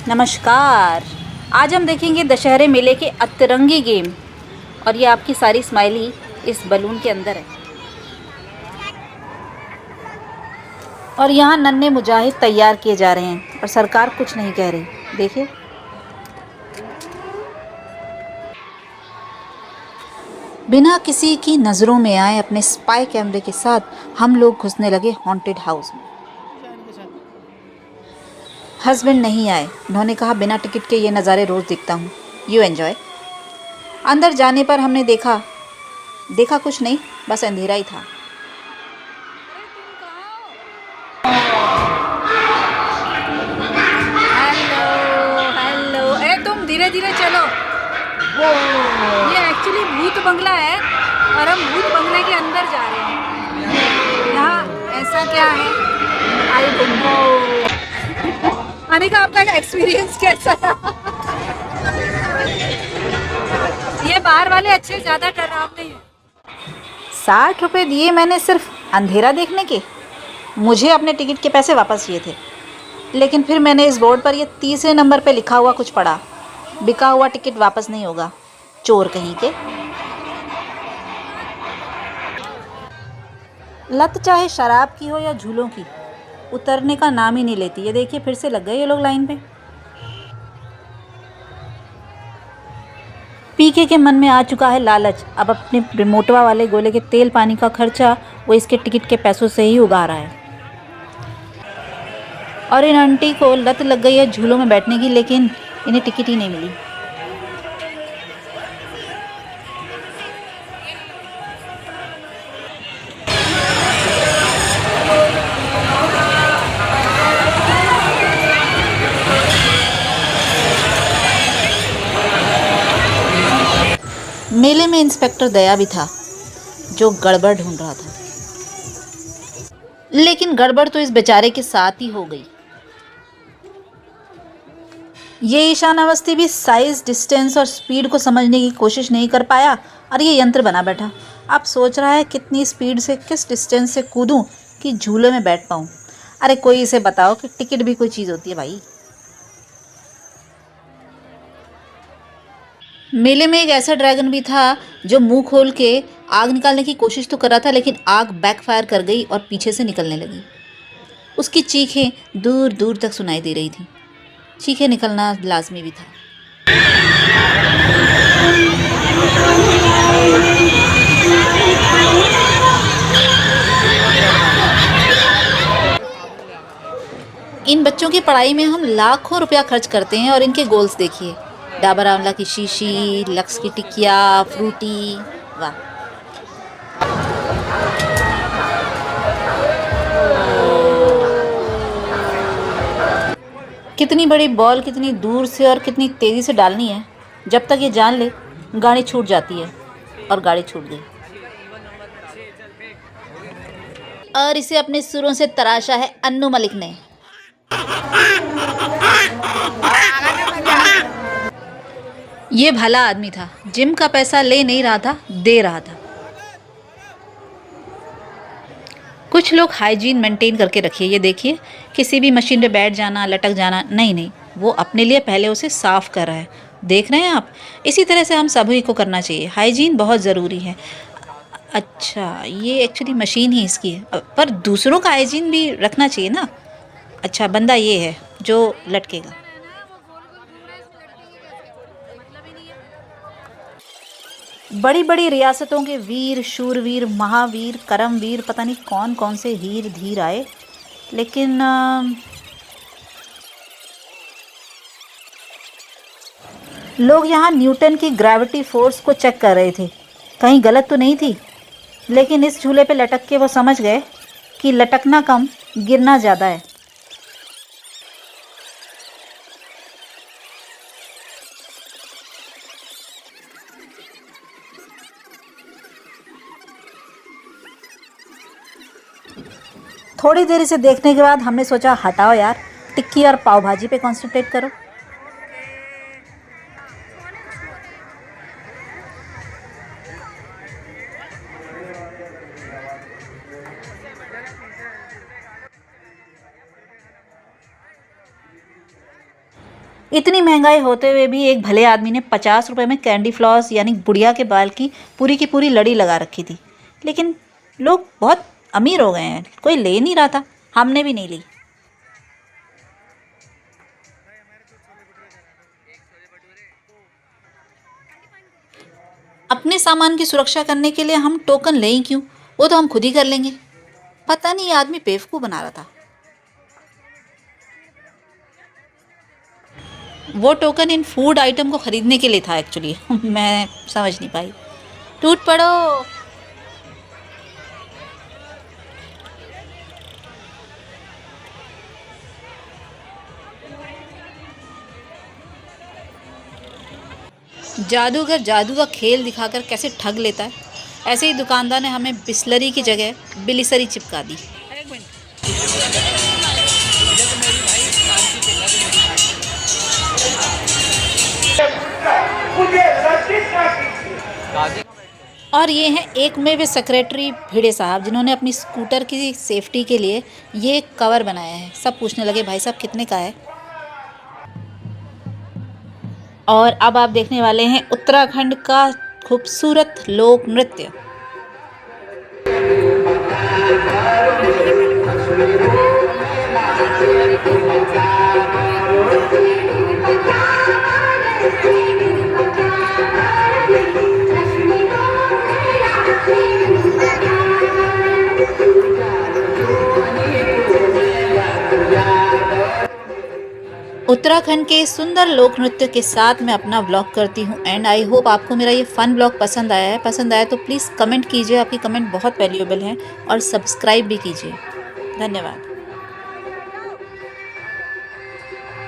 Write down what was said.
नमस्कार। आज हम देखेंगे दशहरे मेले के अतरंगी गेम। और ये आपकी सारी स्माइली इस बलून के अंदर है। और यहाँ नन्हे मुजाहिद तैयार किए जा रहे हैं और सरकार कुछ नहीं कह रही। देखिए, बिना किसी की नज़रों में आए अपने स्पाई कैमरे के साथ हम लोग घुसने लगे हॉन्टेड हाउस में। हस्बैंड नहीं आए। उन्होंने कहा बिना टिकट के ये नज़ारे रोज़ देखता हूँ, यू एन्जॉय। अंदर जाने पर हमने देखा कुछ नहीं, बस अंधेरा ही था। हेलो, ए तुम धीरे धीरे चलो। ये एक्चुअली भूत बंगला है और हम भूत बंगले के अंदर जा रहे हैं। यहाँ ऐसा क्या है, आई डोंट नो। अनिका, आपका एक्सपीरियंस कैसा रहा? ये बाहर वाले अच्छे, ज़्यादा डरावने हैं। 60 रुपये दिए मैंने सिर्फ अंधेरा देखने के। मुझे अपने टिकट के पैसे वापस चाहिए थे। लेकिन फिर मैंने इस बोर्ड पर ये तीसरे नंबर पे लिखा हुआ कुछ पढ़ा, बिका हुआ टिकट वापस नहीं होगा। चोर कहीं के। लत चाहे शराब की हो या झूलों की, उतरने का नाम ही नहीं लेती। ये देखिए, फिर से लग गए ये लोग लाइन पे। पीके के मन में आ चुका है लालच। अब अपने रिमोटवा वाले गोले के तेल पानी का खर्चा वो इसके टिकट के पैसों से ही उगा रहा है। और इन आंटी को लत लग गई है झूलों में बैठने की, लेकिन इन्हें टिकट ही नहीं मिली। मेले में इंस्पेक्टर दया भी था, जो गड़बड़ ढूंढ रहा था। लेकिन गड़बड़ तो इस बेचारे के साथ ही हो गई। ये ईशान अवस्थी भी साइज, डिस्टेंस और स्पीड को समझने की कोशिश नहीं कर पाया और ये यंत्र बना बैठा। अब सोच रहा है कितनी स्पीड से, किस डिस्टेंस से कूदूं कि झूले में बैठ पाऊं। अरे कोई इसे बताओ कि टिकट भी कोई चीज़ होती है भाई। मेले में एक ऐसा ड्रैगन भी था जो मुंह खोल के आग निकालने की कोशिश तो कर रहा था, लेकिन आग बैकफायर कर गई और पीछे से निकलने लगी। उसकी चीखें दूर दूर तक सुनाई दे रही थी। चीखें निकलना लाजमी भी था। इन बच्चों की पढ़ाई में हम लाखों रुपया खर्च करते हैं और इनके गोल्स देखिए। डाबर आंवला की शीशी, लक्स की टिकिया, फ्रूटी। वाह। कितनी बड़ी बॉल कितनी दूर से और कितनी तेज़ी से डालनी है, जब तक ये जान ले गाड़ी छूट जाती है। और गाड़ी छूट गई। और इसे अपने सुरों से तराशा है अन्नू मलिक ने। ये भला आदमी था, जिम का पैसा ले नहीं रहा था, दे रहा था। कुछ लोग हाइजीन मेंटेन करके रखिए। ये देखिए, किसी भी मशीन पे बैठ जाना, लटक जाना, नहीं, वो अपने लिए पहले उसे साफ कर रहा है। देख रहे हैं आप? इसी तरह से हम सभी को करना चाहिए। हाइजीन बहुत ज़रूरी है। अच्छा, ये एक्चुअली मशीन ही इसकी है, पर दूसरों का हाइजीन भी रखना चाहिए ना। अच्छा, बंदा ये है जो लटकेगा। बड़ी बड़ी रियासतों के वीर, शूरवीर, महावीर, करमवीर, पता नहीं कौन कौन से हीर धीर आए, लेकिन लोग यहाँ न्यूटन की ग्रेविटी फोर्स को चेक कर रहे थे, कहीं गलत तो नहीं थी। लेकिन इस झूले पे लटक के वो समझ गए कि लटकना कम, गिरना ज़्यादा है। थोड़ी देर इसे देखने के बाद हमने सोचा हटाओ यार, टिक्की और पाव भाजी पे कॉन्सेंट्रेट करो। इतनी महंगाई होते हुए भी एक भले आदमी ने 50 रुपए में कैंडी फ्लॉस यानी गुड़िया के बाल की पूरी लड़ी लगा रखी थी। लेकिन लोग बहुत अमीर हो गए हैं, कोई ले नहीं रहा था, हमने भी नहीं ली। अपने सामान की सुरक्षा करने के लिए हम टोकन लें क्यों, वो तो हम खुद ही कर लेंगे। पता नहीं ये आदमी बेवकूफ़ बना रहा था। वो टोकन इन फूड आइटम को ख़रीदने के लिए था एक्चुअली। मैं समझ नहीं पाई। टूट पड़ो। जादूगर जादू का खेल दिखाकर कैसे ठग लेता है, ऐसे ही दुकानदार ने हमें बिस्लरी की जगह बिलिसरी चिपका दी। और ये हैं एक में वे सेक्रेटरी भिड़े साहब, जिन्होंने अपनी स्कूटर की सेफ्टी के लिए ये कवर बनाया है। सब पूछने लगे भाई साहब कितने का है। और अब आप देखने वाले हैं उत्तराखंड का खूबसूरत लोक नृत्य। उत्तराखंड के सुंदर लोक नृत्य के साथ मैं अपना व्लॉग करती हूँ एंड आई होप आपको मेरा ये फन व्लॉग पसंद आया है। पसंद आया तो प्लीज़ कमेंट कीजिए, आपकी कमेंट बहुत वैल्यूएबल है, और सब्सक्राइब भी कीजिए। धन्यवाद।